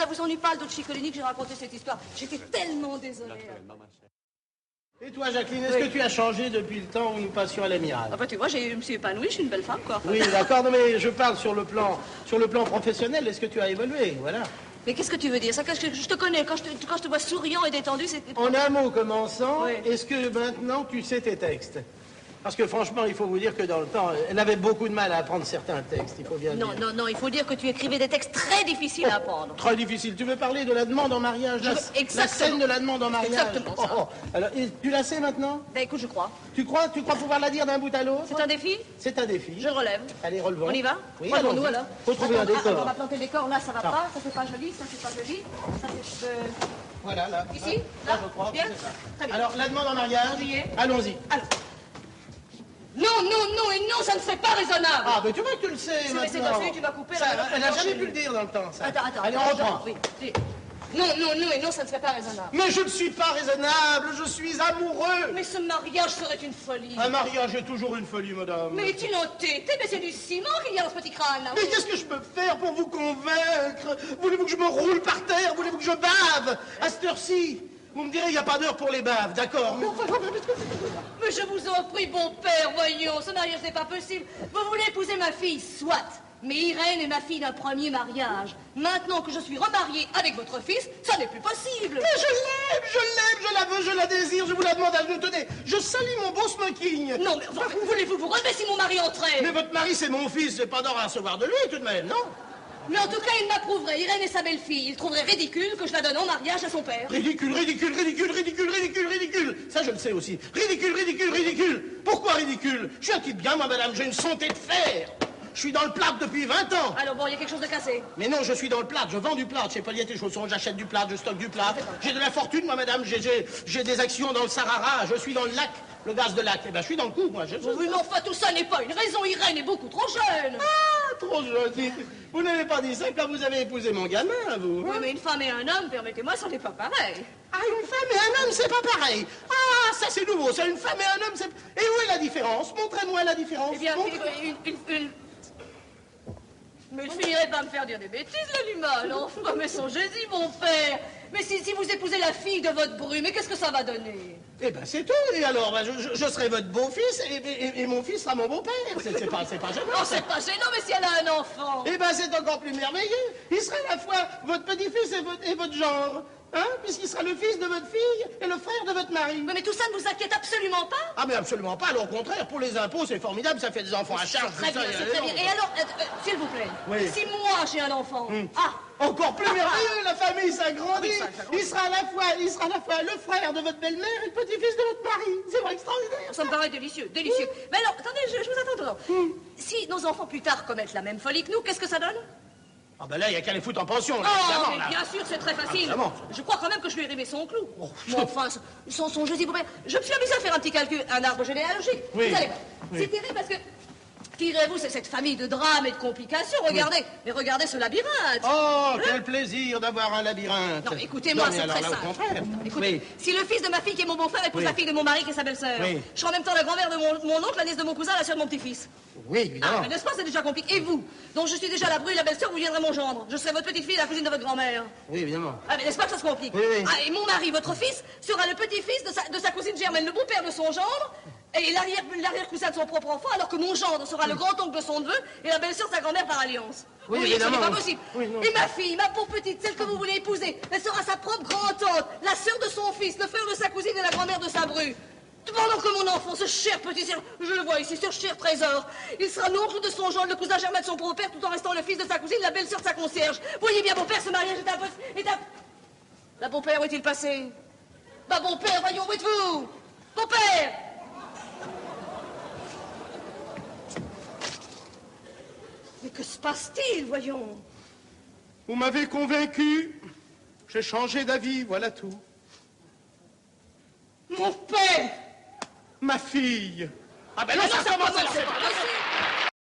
Ça vous ennuie pas, le Dolce Colini, que j'ai raconté cette histoire? J'étais tellement désolée. Et toi, Jacqueline, est-ce que tu as changé depuis le temps où nous passions à l'Amiral? Ah bah tu vois, je me suis épanouie, je suis une belle femme, quoi. Oui, d'accord, non, mais je parle sur le plan professionnel. Est-ce que tu as évolué? Voilà. Mais qu'est-ce que tu veux dire? Ça, je te connais, quand je te vois souriant et détendu, c'est... En un mot commençant, Oui. est-ce que maintenant tu sais tes textes? Parce que franchement, il faut vous dire que dans le temps, elle avait beaucoup de mal à apprendre certains textes, il faut bien le dire. Non, il faut dire que tu écrivais des textes très difficiles à apprendre. Très difficile. Tu veux parler de la demande en mariage? La scène de la demande en mariage. Exactement ça. Alors, tu la sais maintenant? Ben écoute, je crois. Tu crois pouvoir la dire d'un bout à l'autre? C'est un défi? C'est un défi. Je relève. Allez, relevons. On y va? Oui, Relevons-nous allons-y. alors. Faut trouver un Attends, décor. on va planter le décor, là ça va pas, ça c'est pas joli, ça c'est pas joli. Ça c'est... Voilà, là. Ici? Là, je crois. Bien? C'est ça. Très bien. Alors, la demande en mariage. On y est. Allons-y. Alors. Non, et non, ça ne serait pas raisonnable. Ah, mais tu vois que tu le sais C'est maintenant. tu vas couper Ça, la... elle n'a jamais pu le dire dans le temps, ça. Attends. Allez, on reprend. Oui. Non, et non, ça ne serait pas raisonnable. Mais je ne suis pas raisonnable, je suis amoureux. Mais ce mariage serait une folie. Un mariage est toujours une folie, madame. Mais tu l'entêtes, mais c'est du ciment qu'il y a dans ce petit crâne, là. Mais qu'est-ce que je peux faire pour vous convaincre? Voulez-vous que je me roule par terre? Voulez-vous que je bave? À cette heure-ci, vous me direz, il n'y a pas d'heure pour les baves, d'accord? Mais je vous en prie, bon père, voyons, ce mariage n'est pas possible. Vous voulez épouser ma fille, soit. Mais Irène est ma fille d'un premier mariage. Maintenant que je suis remariée avec votre fils, ça n'est plus possible. Mais je l'aime, je la veux, je la désire, je vous la demande à genoux. Tenez, je salis mon beau smoking. Non, mais enfin, voulez-vous vous relever si mon mari entrait? Mais votre mari, c'est mon fils, c'est pas d'or à recevoir de lui, tout de même, non? Mais en tout cas, il m'approuverait. Irène est sa belle-fille. Il trouverait ridicule que je la donne en mariage à son père. Ridicule. Ça, je le sais aussi. Ridicule. Pourquoi ridicule? Je suis un type bien, moi, madame, j'ai une santé de fer. Je suis dans le plâtre depuis 20 ans. Alors bon, il y a quelque chose de cassé. Mais non, je suis dans le plâtre, je vends du plâtre. Chez Poliette et Chaussons, j'achète du plâtre, je stocke du plâtre. J'ai de la fortune, moi, madame. J'ai des actions dans le Sahara. Je suis dans le lac, le gaz de lac. Eh ben, je suis dans le coup, moi. Oui, mais enfin, tout ça n'est pas une raison. Irène est beaucoup trop jeune. Ah, trop jeune. Vous n'avez pas dit ça quand vous avez épousé mon gamin, vous. Oui, mais une femme et un homme, permettez-moi, ça n'est pas pareil. Ah, une femme et un homme, c'est pas pareil. Ah, ça, c'est nouveau. Ça, une femme et un homme, c'est... Et où est la différence? Montrez-moi la différence. Eh bien, Mais il finirait pas me faire dire des bêtises, l'animal. Enfin, mais songez-y, mon père. Mais si vous épousez la fille de votre bru, mais qu'est-ce que ça va donner? Eh ben, c'est tout. Et alors, ben, je serai votre beau-fils et mon fils sera mon beau-père. C'est pas gênant. Non, c'est pas gênant, mais si elle a un enfant. Eh ben, c'est encore plus merveilleux. Il sera à la fois votre petit-fils et votre genre. Hein? Puisqu'il sera le fils de votre fille et le frère de votre mari. Mais tout ça ne vous inquiète absolument pas? Ah, mais absolument pas. Alors, au contraire, pour les impôts, c'est formidable. Ça fait des enfants à charge. Très bien, c'est très bien. Et alors, s'il vous plaît, oui. Si moi j'ai un enfant... Encore plus merveilleux, la famille s'agrandit. Il sera à la fois le frère de votre belle-mère et le petit-fils de votre mari. C'est vraiment extraordinaire. Ça me paraît délicieux. Mais alors, attendez, je vous attends. Si nos enfants plus tard commettent la même folie que nous, qu'est-ce que ça donne? Ah ben là, il n'y a qu'à les foutre en pension, là, Oh, évidemment, mais là. bien sûr, c'est très facile. Ah, je crois quand même que je lui ai rimé son clou. Mais enfin, je dis, je me suis amusé à faire un petit calcul, un arbre généalogique. Oui. Vous allez voir. C'est terrible parce que, figurez-vous, c'est cette famille de drames et de complications. Regardez, mais regardez ce labyrinthe. Oh, quel plaisir d'avoir un labyrinthe. Non, écoutez-moi, c'est très simple. Au contraire. Écoutez, si le fils de ma fille qui est mon beau-frère épouse la fille de mon mari qui est sa belle-sœur, je serai en même temps la grand-mère de mon oncle, la nièce de mon cousin, la sœur de mon petit-fils. Oui, évidemment. Mais n'est-ce pas, c'est déjà compliqué. Et vous, dont je suis déjà la bru et la belle-sœur, vous viendrez mon gendre. Je serai votre petite fille, la cousine de votre grand-mère. Oui, évidemment. Ah, mais n'est-ce pas que ça se complique? Oui. Ah, et mon mari, votre fils, sera le petit-fils de sa cousine Germaine, le beau-père de son gendre, et l'arrière-cousin de son propre enfant, alors que mon gendre sera le grand-oncle de son neveu, et la belle-sœur de sa grand-mère par alliance. Oui, Ce évidemment. n'est pas possible. Oui, non. Et ma fille, ma pauvre petite, celle que vous voulez épouser, elle sera sa propre grand-tante, la sœur de son fils, le frère de sa cousine et la grand-mère de sa bru. Pendant que mon enfant, ce cher petit cerf, je le vois ici, ce cher trésor, il sera l'oncle de son gendre, le cousin germain de son beau-père, tout en restant le fils de sa cousine, la belle-sœur de sa concierge. Voyez bien, beau-père, ce mariage est un peu... La beau-père, où est-il passé? Bah, beau-père, voyons, où êtes-vous? Beau-père! Mais que se passe-t-il, voyons? Vous m'avez convaincu. J'ai changé d'avis, voilà tout. Mon père! Ma fille. Ah ben non, ça commence, c'est pas possible!